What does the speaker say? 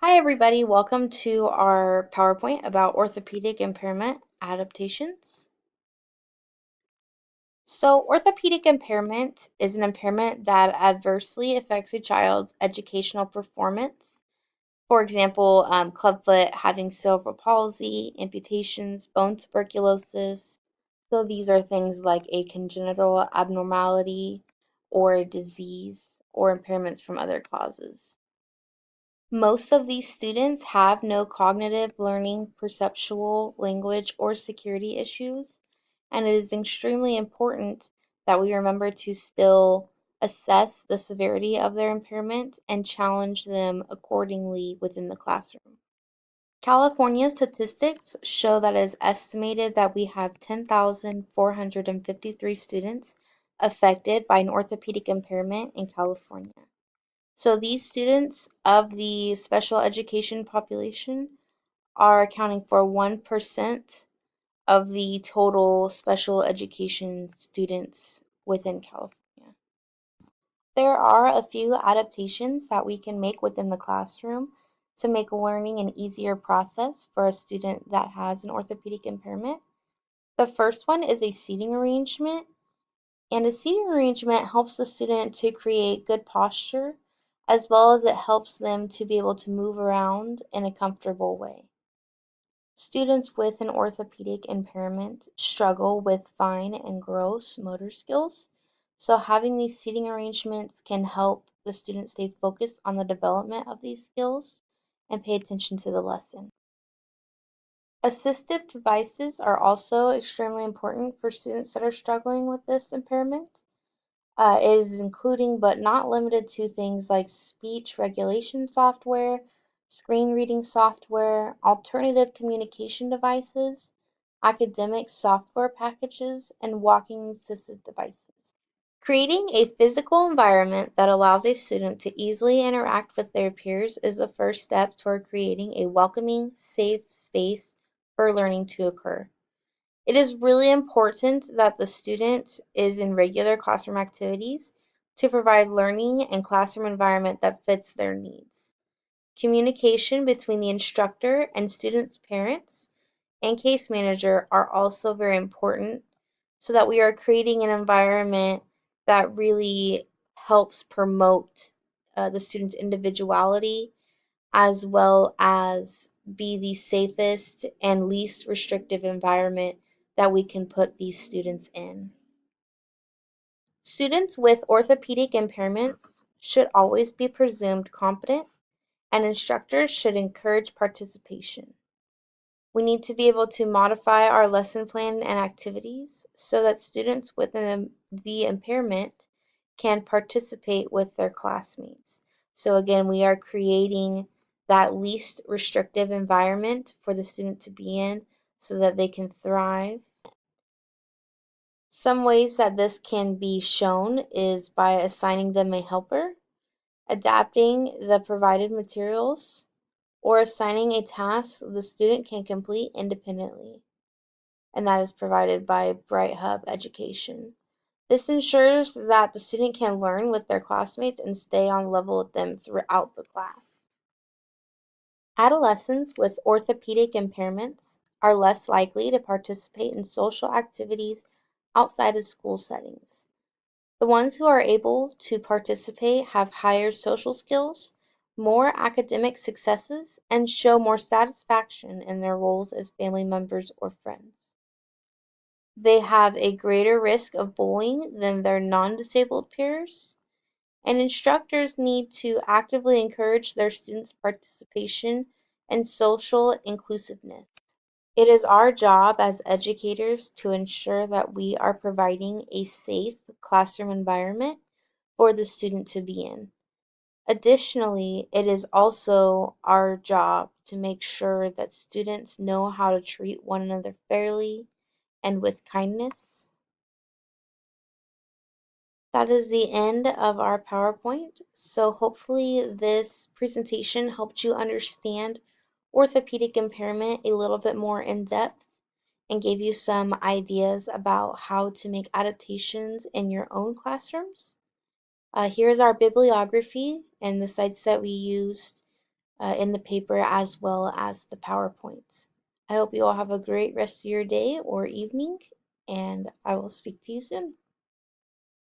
Hi everybody, welcome to our PowerPoint about orthopedic impairment adaptations. So orthopedic impairment is an impairment that adversely affects a child's educational performance. For example, clubfoot, having cerebral palsy, amputations, bone tuberculosis. So these are things like a congenital abnormality or a disease or impairments from other causes. Most of these students have no cognitive, learning, perceptual, language, or security issues, and it is extremely important that we remember to still assess the severity of their impairment and challenge them accordingly within the classroom. California statistics show that it is estimated that we have 10,453 students affected by an orthopedic impairment in California. So these students of the special education population are accounting for 1% of the total special education students within California. There are a few adaptations that we can make within the classroom to make learning an easier process for a student that has an orthopedic impairment. The first one is a seating arrangement. And a seating arrangement helps the student to create good posture, as well as it helps them to be able to move around in a comfortable way. Students with an orthopedic impairment struggle with fine and gross motor skills, so having these seating arrangements can help the student stay focused on the development of these skills and pay attention to the lesson. Assistive devices are also extremely important for students that are struggling with this impairment. It is including but not limited to things like speech recognition software, screen reading software, alternative communication devices, academic software packages, and walking assisted devices. Creating a physical environment that allows a student to easily interact with their peers is the first step toward creating a welcoming, safe space for learning to occur. It is really important that the student is in regular classroom activities to provide learning and classroom environment that fits their needs. Communication between the instructor and students' parents and case manager are also very important so that we are creating an environment that really helps promote the student's individuality as well as be the safest and least restrictive environment that we can put these students in. Students with orthopedic impairments should always be presumed competent, and instructors should encourage participation. We need to be able to modify our lesson plan and activities so that students with the impairment can participate with their classmates. So again, we are creating that least restrictive environment for the student to be in so that they can thrive. Some ways that this can be shown is by assigning them a helper, adapting the provided materials, or assigning a task the student can complete independently, and that is provided by Bright Hub Education. This ensures that the student can learn with their classmates and stay on level with them throughout the class. Adolescents with orthopedic impairments are less likely to participate in social activities outside of school settings. The ones who are able to participate have higher social skills, more academic successes, and show more satisfaction in their roles as family members or friends. They have a greater risk of bullying than their non-disabled peers, and instructors need to actively encourage their students' participation and social inclusiveness. It is our job as educators to ensure that we are providing a safe classroom environment for the student to be in. Additionally, it is also our job to make sure that students know how to treat one another fairly and with kindness. That is the end of our PowerPoint. So hopefully this presentation helped you understand orthopedic impairment a little bit more in depth and gave you some ideas about how to make adaptations in your own classrooms. Here's our bibliography and the sites that we used in the paper as well as the PowerPoint. I hope you all have a great rest of your day or evening, and I will speak to you soon.